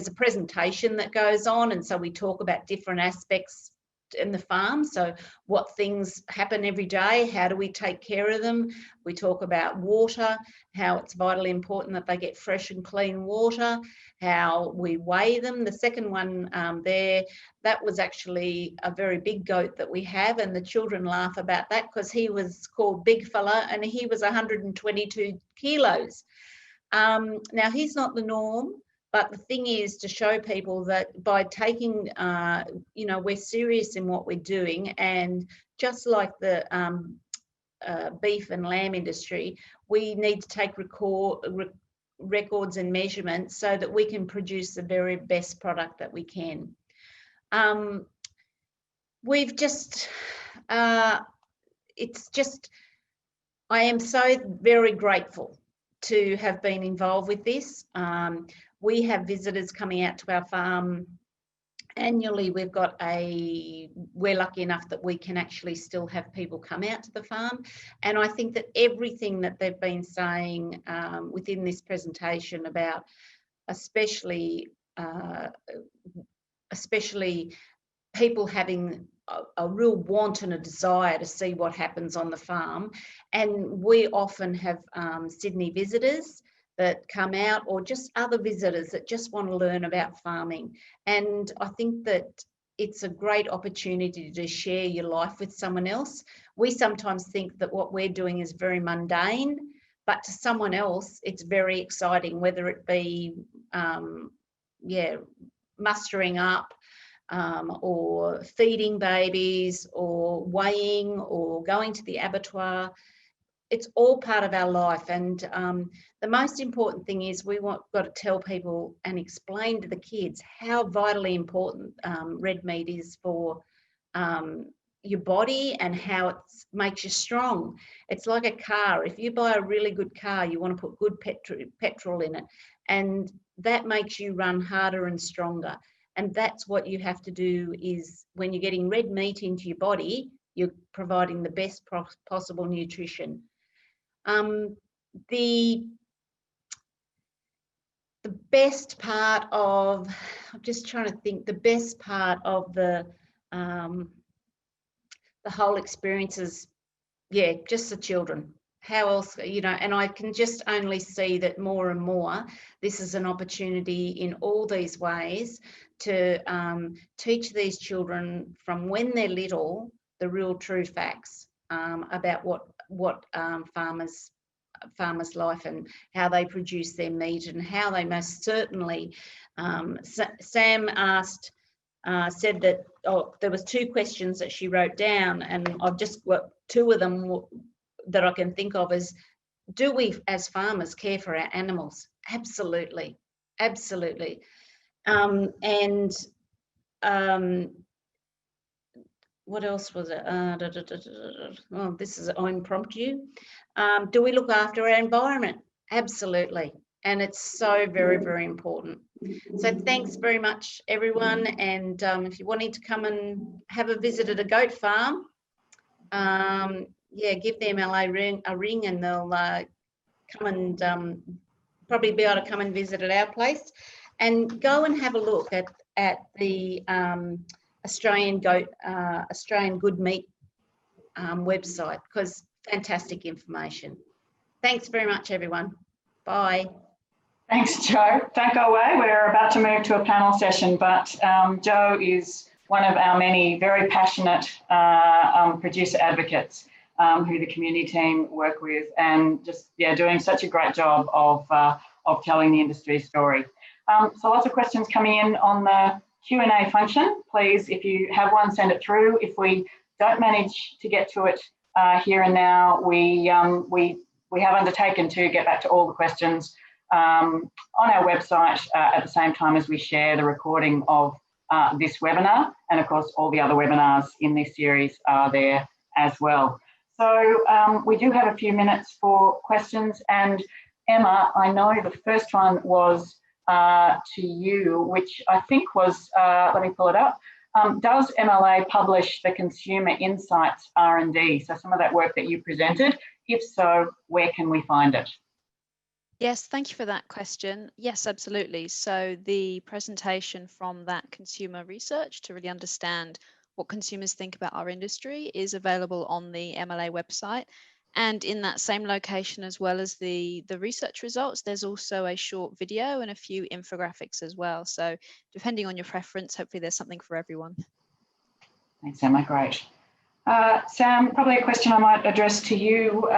a presentation that goes on, and so we talk about different aspects in the farm. So what things happen every day, how do we take care of them? We talk about water, how it's vitally important that they get fresh and clean water, how we weigh them. The second one there, that was actually a very big goat that we have, and the children laugh about that because he was called Big Fella and he was 122 kilos. Now, he's not the norm, but the thing is to show people that by taking, you know, we're serious in what we're doing, and just like the beef and lamb industry, we need to take records and measurements so that we can produce the very best product that we can. We've just, it's just, I am so very grateful to have been involved with this. We have visitors coming out to our farm annually. We're lucky enough that we can actually still have people come out to the farm. And I think that everything that they've been saying within this presentation about especially people having a real want and a desire to see what happens on the farm. And we often have Sydney visitors that come out, or just other visitors that just want to learn about farming. And I think that it's a great opportunity to share your life with someone else. We sometimes think that what we're doing is very mundane, but to someone else, it's very exciting, whether it be, mustering up, or feeding babies, or weighing, or going to the abattoir. It's all part of our life. And the most important thing is got to tell people and explain to the kids how vitally important red meat is for your body and how it makes you strong. It's like a car. If you buy a really good car, you want to put good petrol in it, and that makes you run harder and stronger. And that's what you have to do, is when you're getting red meat into your body, you're providing the best possible nutrition. The best part of, I'm just trying to think, the best part of the whole experience is, just the children. How else, you know, and I can just only see that more and more, this is an opportunity in all these ways to teach these children from when they're little the real true facts about what farmers' life and how they produce their meat, and how they most certainly, Sam asked, said that, there was 2 questions that she wrote down, and I've just got 2 of them that I can think of is, do we as farmers care for our animals? Absolutely, absolutely. What else was it? Oh, this is impromptu. Do we look after our environment? Absolutely. And it's so very, very important. So thanks very much, everyone. And if you're wanting to come and have a visit at a goat farm, give the MLA a ring, and they'll come and probably be able to come and visit at our place, and go and have a look at the Australian Good Meat website, because fantastic information. Thanks very much, everyone. Bye. Thanks, Jo. Don't go away. We're about to move to a panel session, but Jo is one of our many very passionate producer advocates who the community team work with, and just doing such a great job of telling the industry story. So lots of questions coming in on the Q&A function. Please, if you have one, send it through. If we don't manage to get to it here and now, we have undertaken to get back to all the questions on our website at the same time as we share the recording of this webinar. And of course, all the other webinars in this series are there as well. So we do have a few minutes for questions. And Emma, I know the first one was to you, which I think was, let me pull it up. Does MLA publish the Consumer Insights R&D? So some of that work that you presented, if so, where can we find it? Yes, thank you for that question. Yes, absolutely. So the presentation from that consumer research to really understand what consumers think about our industry is available on the MLA website. And in that same location, as well as the research results, there's also a short video and a few infographics as well. So depending on your preference, hopefully there's something for everyone. Thanks, Emma. Great. Sam, probably a question I might address to you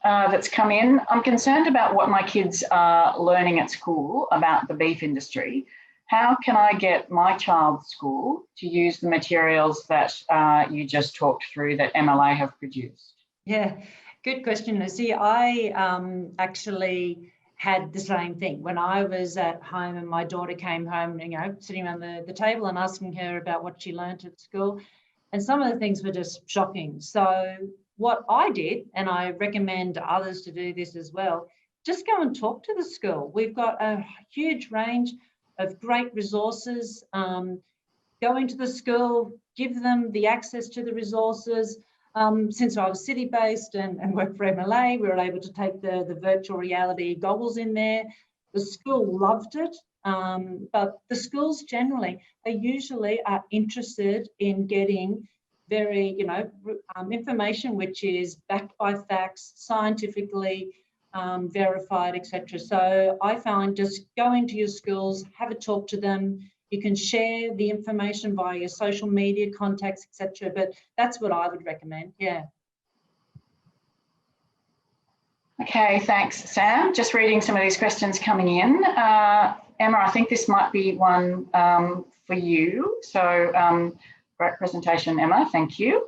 that's come in. I'm concerned about what my kids are learning at school about the beef industry. How can I get my child's school to use the materials that you just talked through that MLA have produced? Yeah, good question, Lucy. I actually had the same thing when I was at home and my daughter came home, you know, sitting around the table and asking her about what she learnt at school. And some of the things were just shocking. So what I did, and I recommend others to do this as well, just go and talk to the school. We've got a huge range of great resources. Go into the school, give them the access to the resources. Since I was city-based and worked for MLA, we were able to take the virtual reality goggles in there. The school loved it, but the schools generally, they usually are interested in getting very, you know, information which is backed by facts, scientifically verified, etc. So I find just go into your schools, have a talk to them. You can share the information via your social media contacts, etc. But that's what I would recommend. Yeah. Okay, thanks, Sam. Just reading some of these questions coming in. Emma, I think this might be one for you. So great presentation, Emma, thank you,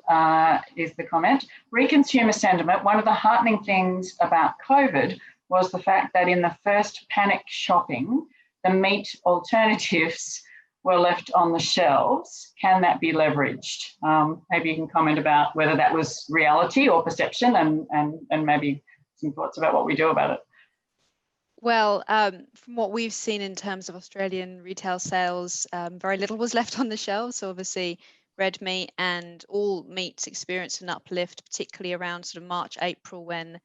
is the comment. Re-consumer sentiment, one of the heartening things about COVID was the fact that in the first panic shopping, the meat alternatives were left on the shelves. Can that be leveraged? Maybe you can comment about whether that was reality or perception and maybe some thoughts about what we do about it. Well, from what we've seen in terms of Australian retail sales, very little was left on the shelves. So obviously red meat and all meats experienced an uplift, particularly around sort of March, April, when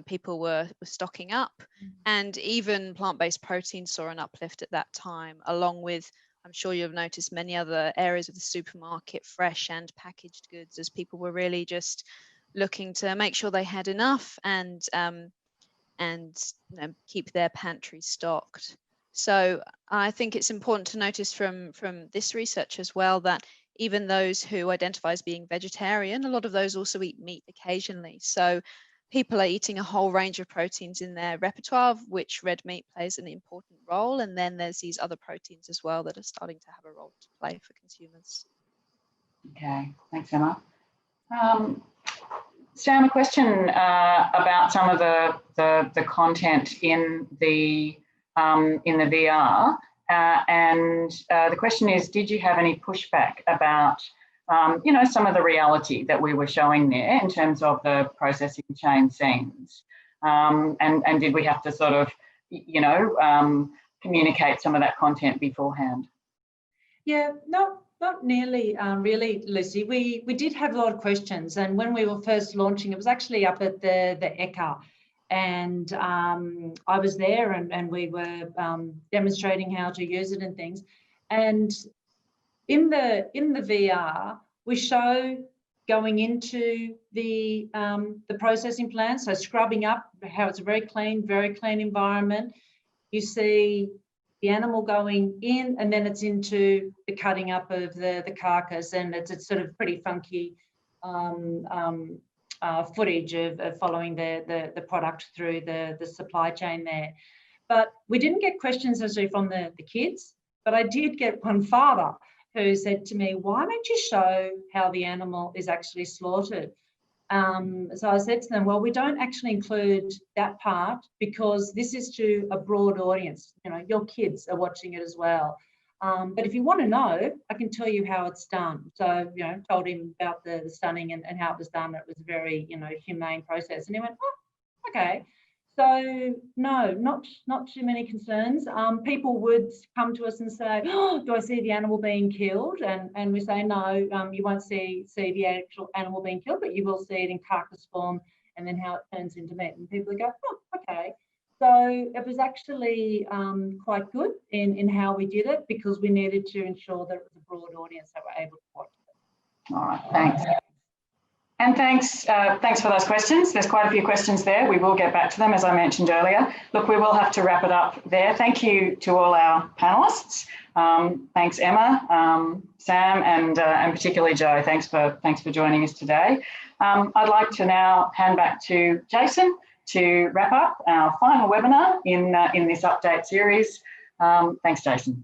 people were stocking up. And even plant-based protein saw an uplift at that time, along with, I'm sure you've noticed, many other areas of the supermarket, fresh and packaged goods, as people were really just looking to make sure they had enough and you know, keep their pantry stocked. So I think it's important to notice from this research as well that even those who identify as being vegetarian, a lot of those also eat meat occasionally. So people are eating a whole range of proteins in their repertoire, of which red meat plays an important role. And then there's these other proteins as well that are starting to have a role to play for consumers. Okay, thanks, Emma. Sam, a question about some of the content in the VR, and the question is: did you have any pushback about, you know, some of the reality that we were showing there in terms of the processing chain scenes, and did we have to sort of, you know, communicate some of that content beforehand? Yeah, no. Not nearly, really, Lucy. We did have a lot of questions, and when we were first launching, it was actually up at the ECA, and I was there, and we were demonstrating how to use it and things. And in the VR, we show going into the processing plant, so scrubbing up, how it's a very clean environment. You see the animal going in, and then it's into the cutting up of the carcass, and it's sort of pretty funky footage of following the product through the supply chain there. But we didn't get questions necessarily from the kids, but I did get one father who said to me, "Why don't you show how the animal is actually slaughtered?" So I said to them, well, we don't actually include that part because this is to a broad audience. You know, your kids are watching it as well. But if you want to know, I can tell you how it's done. So, you know, told him about the stunning and how it was done. It was a very, you know, humane process. And he went, oh, okay. So no, not too many concerns. People would come to us and say, "Oh, do I see the animal being killed?" And we say, "No, you won't see the actual animal being killed, but you will see it in carcass form, and then how it turns into meat." And people go, "Oh, okay." So it was actually quite good in how we did it, because we needed to ensure that it was a broad audience that were able to watch it. All right, thanks. And thanks for those questions. There's quite a few questions there. We will get back to them, as I mentioned earlier. Look, we will have to wrap it up there. Thank you to all our panellists. Thanks, Emma, Sam, and particularly Joe. Thanks for joining us today. I'd like to now hand back to Jason to wrap up our final webinar in this update series. Thanks, Jason.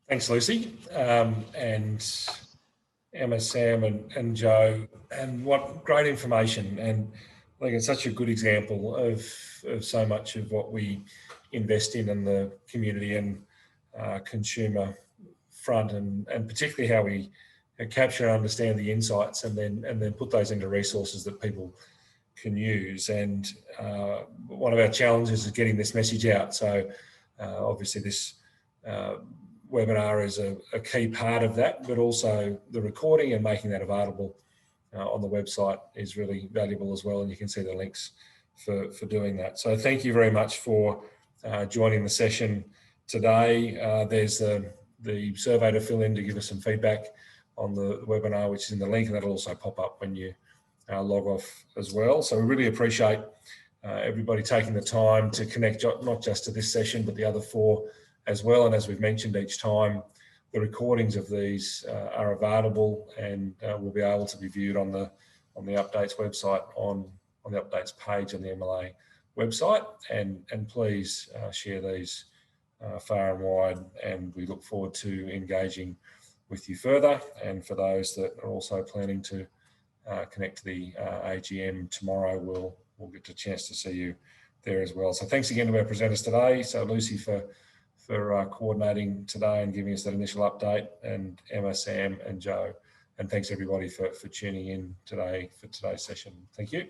Thanks, Lucy, and Emma, Sam, and Joe, and what great information. And I think it's such a good example of so much of what we invest in the community and consumer front, and particularly how we capture and understand the insights and then put those into resources that people can use. And one of our challenges is getting this message out. So obviously this webinar is a key part of that, but also the recording and making that available on the website is really valuable as well. And you can see the links for doing that. So thank you very much for joining the session today. There's the survey to fill in to give us some feedback on the webinar, which is in the link, and that'll also pop up when you log off as well. So we really appreciate everybody taking the time to connect, not just to this session, but the other 4 as well. And as we've mentioned each time, the recordings of these are available and will be able to be viewed on the updates website, on the updates page on the MLA website. And please share these far and wide, and we look forward to engaging with you further. And for those that are also planning to connect to the AGM tomorrow, we'll get a chance to see you there as well. So thanks again to our presenters today. So Lucy for coordinating today and giving us that initial update, and Emma, Sam, and Joe. And thanks everybody for tuning in today for today's session. Thank you.